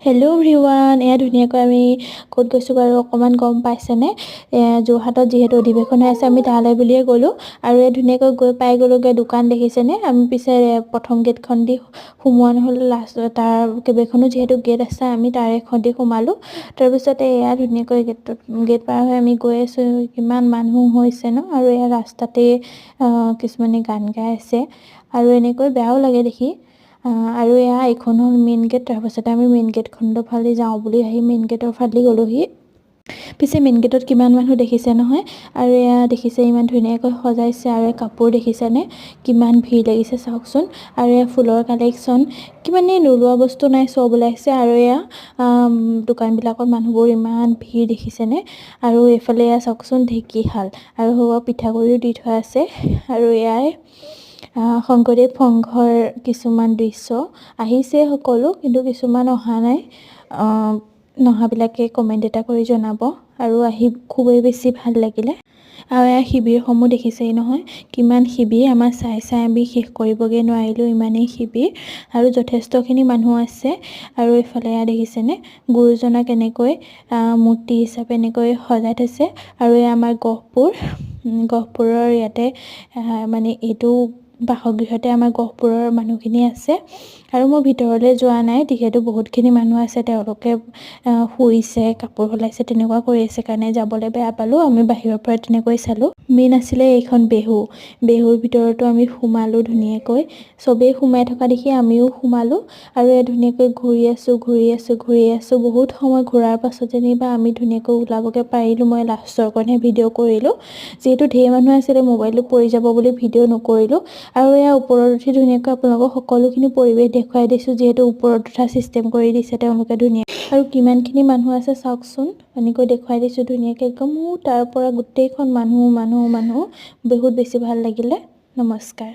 Hello' everyone, এয়া ধুনীয়াকৈ আমি ক'ত গৈছোঁ বাৰু অকণমান গম পাইছেনে? যোৰহাটত যিহেতু অধিৱেশন হৈ আছে, আমি তালৈ বুলিয়ে গ'লোঁ আৰু ধুনীয়াকৈ গৈ পাই গ'লোগৈ। দোকান দেখিছেনে? আমি পিছে প্ৰথম গেটখন দি সোমোৱা নহ'ল, লাষ্ট তাৰ কেইবাখনো যিহেতু গেট আছে, আমি তাৰে এখন দি সোমালোঁ। তাৰপিছতে এয়া ধুনীয়াকৈ গেট পাৰ হৈ আমি গৈ আছোঁ। কিমান মানুহ হৈছে ন? আৰু এয়া ৰাস্তাতে কিছুমানে গান গাই আছে আৰু এনেকৈ বেয়াও লাগে দেখি। আৰু এয়া এইখন হ'ল মেইন গেট। তাৰপাছতে আমি মেইন গেটখনৰ ফালে যাওঁ বুলি আহি মেইন গেটৰ ফালে গ'লোহি। পিছে মেইন গেটত কিমান মানুহ দেখিছে নহয়? আৰু এয়া দেখিছে ইমান ধুনীয়াকৈ সজাইছে আৰু কাপোৰ দেখিছেনে? কিমান ভিৰ লাগিছে চাওকচোন। আৰু এয়া ফুলৰ কালেকশ্যন, কিমানে নোলোৱা বস্তু নাই, চব ওলাইছে। আৰু এয়া দোকানবিলাকত মানুহবোৰ ইমান ভিৰ দেখিছেনে? আৰু এইফালে এয়া চাওকচোন ঢেঁকীশাল আৰু পিঠাগুড়িও দি থোৱা আছে। আৰু এয়াই শংকৰদেৱ সংঘৰ কিছুমান দৃশ্য আহিছে সকলো, কিন্তু কিছুমান অহা নাই। নহাবিলাকে কমেণ্ট এটা কৰি জনাব। আৰু আহি খুবেই বেছি ভাল লাগিলে। আৰু এয়া শিবিৰসমূহ দেখিছেই নহয়, কিমান শিবিৰ। আমাৰ চাই আমি শেষ কৰিবগৈ নোৱাৰিলোঁ, ইমানেই শিবিৰ আৰু যথেষ্টখিনি মানুহ আছে। আৰু এইফালে এয়া দেখিছেনে গুৰুজনাক এনেকৈ মূৰ্তি হিচাপে এনেকৈ সজাই থৈছে। আৰু এয়া আমাৰ গহপুৰৰ ইয়াতে মানে এইটো বাসগৃহতে আমাৰ গহপুৰৰ মানুহখিনি আছে। আৰু মই ভিতৰলৈ যোৱা নাই, যিহেতু বহুতখিনি মানুহ আছে, তেওঁলোকে শুইছে, কাপোৰ সলাইছে, তেনেকুৱা কৰি আছে কাৰণে যাবলৈ বেয়া পালোঁ। আমি বাহিৰৰ পৰা তেনেকৈ চালোঁ। মেইন আছিলে এইখন বেহুৰ ভিতৰতো আমি সোমালোঁ ধুনীয়াকৈ। চবেই সোমাই থকা দেখি আমিও সোমালোঁ। আৰু ধুনীয়াকৈ ঘূৰি আছোঁ। বহুত সময় ঘূৰাৰ পাছত যেনিবা আমি ধুনীয়াকৈ ওলাবগৈ পাৰিলোঁ। মই লাষ্টৰ কণহে ভিডিঅ' কৰিলোঁ, যিহেতু ঢেৰ মানুহ আছিলে, মোবাইলটো পৰি যাব বুলি ভিডিঅ' নকৰিলোঁ। আৰু এয়া ওপৰত উঠি ধুনীয়াকৈ আপোনালোকক সকলোখিনি পৰিৱেশ দেখুৱাই দিছোঁ, যিহেতু ওপৰত উঠা ছিষ্টেম কৰি দিছে তেওঁলোকে ধুনীয়া। আৰু কিমানখিনি মানুহ আছে চাওকচোন, এনেকৈ দেখুৱাই দিছোঁ ধুনীয়াকৈ। একদম তাৰ পৰা গোটেইখন মানুহ। বহুত বেছি ভাল লাগিলে। নমস্কাৰ।